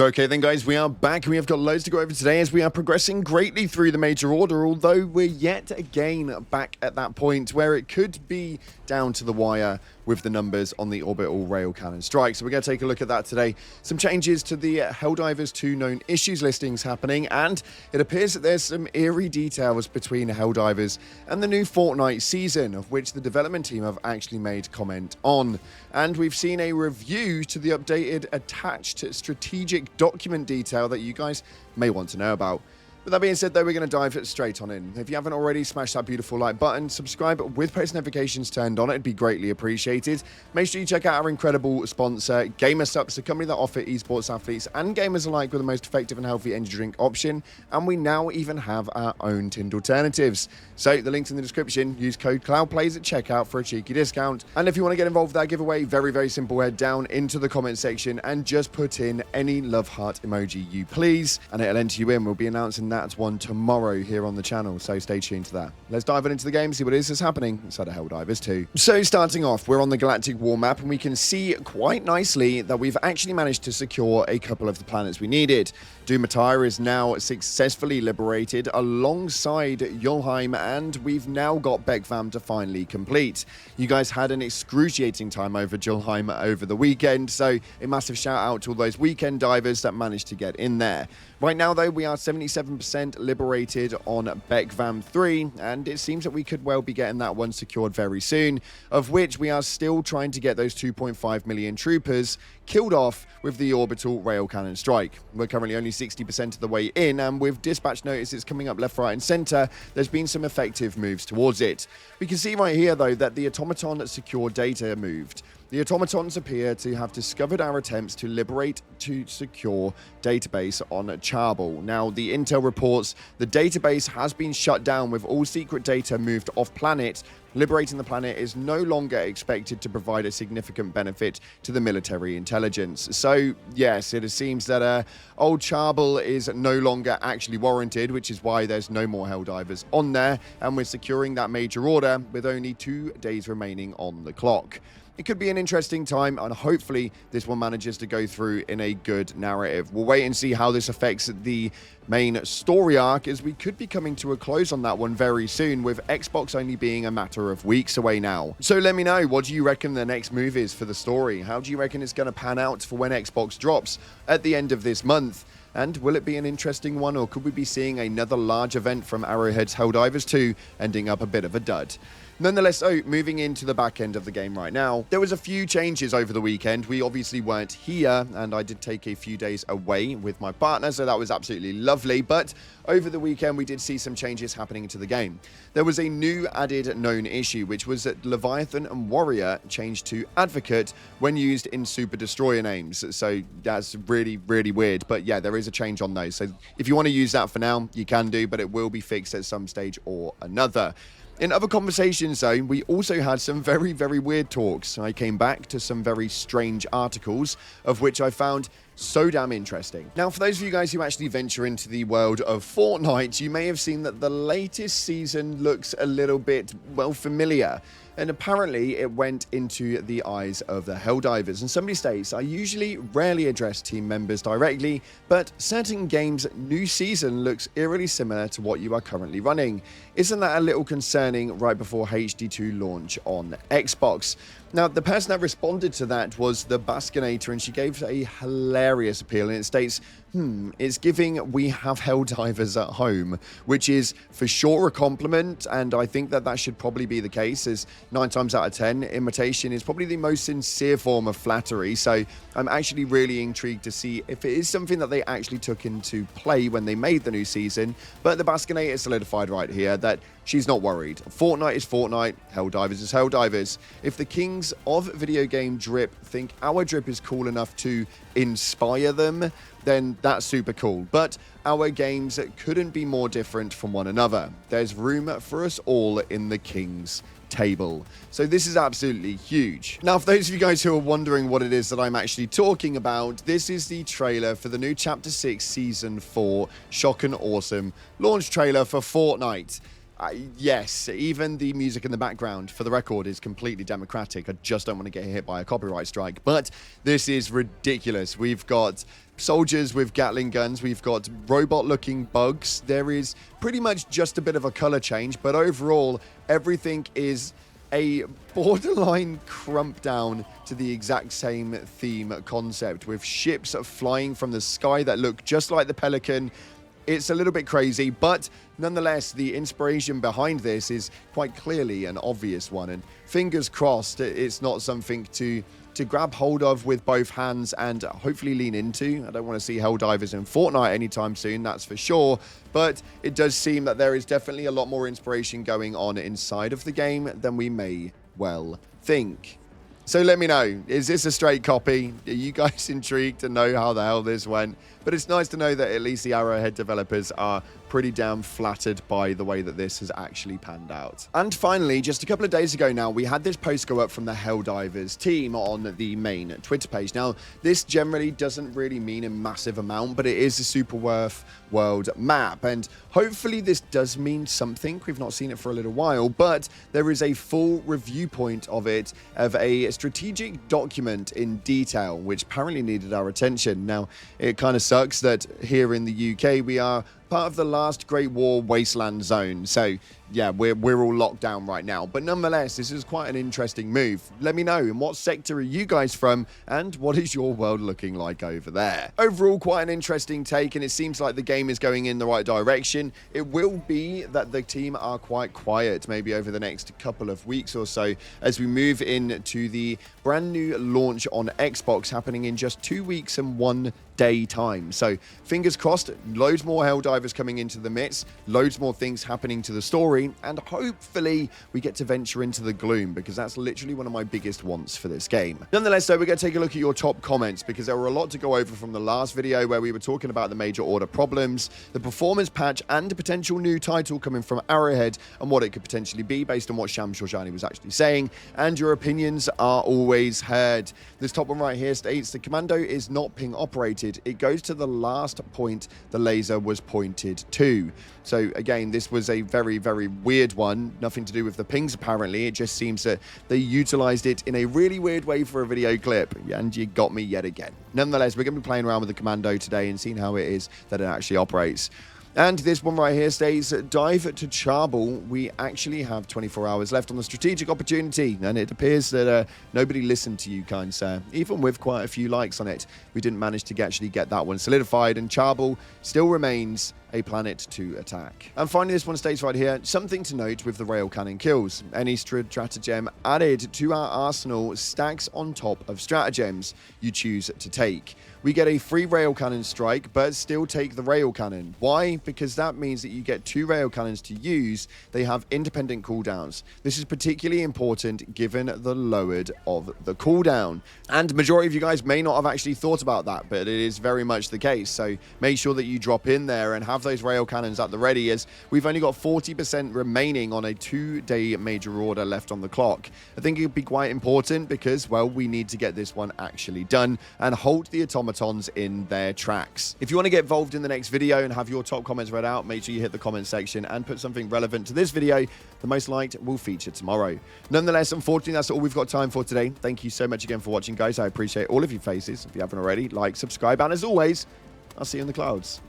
Okay then guys, we are back and we have got loads to go over today as we are progressing greatly through the major order, although we're yet again back at that point where it could be down to the wire with the numbers on the orbital rail cannon strike. So we're going to take a look at that today. Some changes to the Helldivers 2 known issues listings happening, and it appears that there's some eerie details between Helldivers and the new Fortnite season, of which the development team have actually made comment on. And we've seen a review to the updated attached strategic document detail that you guys may want to know about. With that being said, though, we're going to dive straight on in. If you haven't already, smash that beautiful like button, subscribe with post notifications turned on, it'd be greatly appreciated. Make sure you check out our incredible sponsor, GamerSupps, a company that offer esports athletes and gamers alike with the most effective and healthy energy drink option, and we now even have our own tinned alternatives. So the link's in the description. Use code CloudPlays at checkout for a cheeky discount. And if you want to get involved with that giveaway, very simple, head down into the comment section and just put in any love heart emoji you please, and it'll enter you in. We'll be announcing that one tomorrow here on the channel, so stay tuned to that. Let's dive into the game, see what is happening inside of Helldivers 2. So starting off, we're on the Galactic War map, and we can see quite nicely that we've actually managed to secure a couple of the planets we needed. Dumatire is now successfully liberated alongside Yulheim, and we've now got Bekvam to finally complete. You guys had an excruciating time over Yulheim over the weekend, so a massive shout out to all those weekend divers that managed to get in there. Right now, though, we are 77% liberated on Bekvam 3, and it seems that we could well be getting that one secured very soon, of which we are still trying to get those 2.5 million troopers killed off with the orbital rail cannon strike. We're currently only 60% of the way in, and with dispatch notices coming up left, right, and center, there's been some effective moves towards it. We can see right here, though, that the automaton secure data moved. The automatons appear to have discovered our attempts to liberate to secure database on Charbel. Now, the intel reports the database has been shut down with all secret data moved off planet. Liberating the planet is no longer expected to provide a significant benefit to the military intelligence. So, yes, it seems that old Charbel is no longer actually warranted, which is why there's no more Helldivers on there, and we're securing that major order with only 2 days remaining on the clock. It could be an interesting time, and hopefully this one manages to go through in a good narrative. We'll wait and see how this affects the main story arc, as we could be coming to a close on that one very soon, with Xbox only being a matter of weeks away now. So let me know, what do you reckon the next move is for the story? How do you reckon it's going to pan out for when Xbox drops at the end of this month? And will it be an interesting one, or could we be seeing another large event from Arrowhead's Helldivers 2 ending up a bit of a dud? Nonetheless, moving into the back end of the game right now, there was a few changes over the weekend. We obviously weren't here, and I did take a few days away with my partner, so that was absolutely lovely. But over the weekend, we did see some changes happening to the game. There was a new added known issue, which was that Leviathan and Warrior changed to Advocate when used in Super Destroyer names. So that's really weird. But yeah, there is a change on those. So if you want to use that for now, you can do, but it will be fixed at some stage or another. In other conversations, though, we also had some very weird talks. I came back to some very strange articles, of which I found so damn interesting. Now, for those of you guys who actually venture into the world of Fortnite, you may have seen that the latest season looks a little bit, well, familiar. And apparently it went into the eyes of the Helldivers. And somebody states, I usually rarely address team members directly, but certain games' new season looks eerily similar to what you are currently running. Isn't that a little concerning right before HD2 launch on Xbox? Now, the person that responded to that was the Baskinator, and she gave a hilarious appeal, and it states, it's giving we have Helldivers at home, which is for sure a compliment, and I think that that should probably be the case, as 9 times out of 10, imitation is probably the most sincere form of flattery. So I'm actually really intrigued to see if it is something that they actually took into play when they made the new season. But the Baskinator solidified right here that she's not worried. Fortnite is Fortnite, Helldivers is Helldivers. If the kings of video game drip think our drip is cool enough to inspire them, then that's super cool. But our games couldn't be more different from one another. There's room for us all in the king's table. So this is absolutely huge. Now, for those of you guys who are wondering what it is that I'm actually talking about, this is the trailer for the new Chapter 6 Season 4 Shock and Awesome launch trailer for Fortnite. Yes, even the music in the background, for the record, is completely democratic. I just don't want to get hit by a copyright strike. But this is ridiculous. We've got soldiers with Gatling guns. We've got robot-looking bugs. There is pretty much just a bit of a color change. But overall, everything is a borderline crump down to the exact same theme concept, with ships flying from the sky that look just like the Pelican. It's a little bit crazy, but nonetheless, the inspiration behind this is quite clearly an obvious one. And fingers crossed, it's not something to grab hold of with both hands and hopefully lean into. I don't want to see Helldivers in Fortnite anytime soon, that's for sure. But it does seem that there is definitely a lot more inspiration going on inside of the game than we may well think. So let me know, is this a straight copy? Are you guys intrigued to know how the hell this went? But it's nice to know that at least the Arrowhead developers are pretty damn flattered by the way that this has actually panned out. And finally, just a couple of days ago now, we had this post go up from the Helldivers team on the main Twitter page. Now, this generally doesn't really mean a massive amount, but it is a super world map. And hopefully this does mean something. We've not seen it for a little while, but there is a full review point of it, of a strategic document in detail, which apparently needed our attention. Now, it kind of sucks that here in the UK, we are part of the last Great War wasteland zone. So yeah, we're all locked down right now. But nonetheless, this is quite an interesting move. Let me know, in what sector are you guys from, and what is your world looking like over there? Overall, quite an interesting take, and it seems like the game is going in the right direction. It will be that the team are quite quiet, maybe over the next couple of weeks or so, as we move into the brand new launch on Xbox, happening in just 2 weeks and 1 day time. So fingers crossed, loads more Helldivers coming into the midst, loads more things happening to the story, and hopefully we get to venture into the gloom, because that's literally one of my biggest wants for this game. Nonetheless, though, we're going to take a look at your top comments, because there were a lot to go over from the last video where we were talking about the major order problems, the performance patch, and a potential new title coming from Arrowhead and what it could potentially be based on what Sham Shorjani was actually saying, and your opinions are always heard. This top one right here states the commando is not ping operated. It goes to the last point the laser was pointed to. So again, this was a very weird one, nothing to do with the pings apparently. It just seems that they utilized it in a really weird way for a video clip, and you got me yet again. Nonetheless, we're going to be playing around with the commando today and seeing how it is that it actually operates. And this one right here states, dive to Charbel. We actually have 24 hours left on the strategic opportunity, and it appears that nobody listened to you, kind sir. Even with quite a few likes on it, we didn't manage to actually get that one solidified, and Charbel still remains a planet to attack. And finally, this one states right here, something to note with the rail cannon kills. Any stratagem added to our arsenal stacks on top of stratagems you choose to take. We get a free rail cannon strike, but still take the rail cannon. Why? Because that means that you get 2 rail cannons to use. They have independent cooldowns. This is particularly important given the lowered of the cooldown. And the majority of you guys may not have actually thought about that, but it is very much the case. So make sure that you drop in there and have those rail cannons at the ready, as we've only got 40% remaining on a 2-day major order left on the clock. I think it would be quite important because, well, we need to get this one actually done and halt the automatons in their tracks. If you want to get involved in the next video and have your top comments read out, make sure you hit the comment section and put something relevant to this video. The most liked will feature tomorrow. Nonetheless, unfortunately, that's all we've got time for today. Thank you so much again for watching, guys. I appreciate all of your faces. If you haven't already, like, subscribe, and as always, I'll see you in the clouds.